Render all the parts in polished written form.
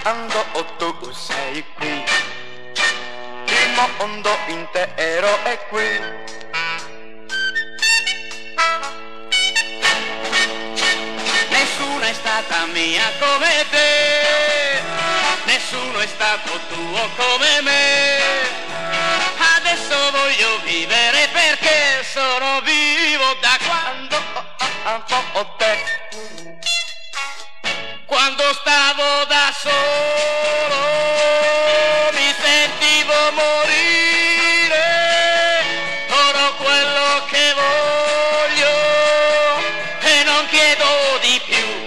quando tu sei qui, il mondo intero è qui. Nessuno è stata mia come te, nessuno è stato tuo come me. Adesso voglio vivere perché sono vivo da quando ho te. Quando stavo da solo mi sentivo morire, ora ho quello che voglio e non chiedo di più.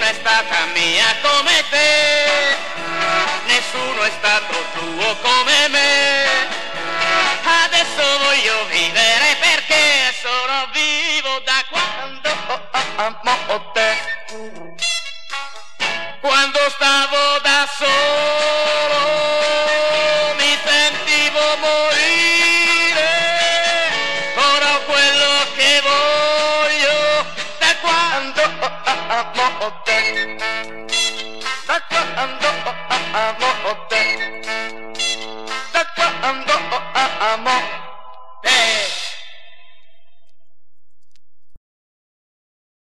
È stata mia come te, nessuno è stato tuo come me. Adesso voglio vivere perché sono vivo da quando amo te.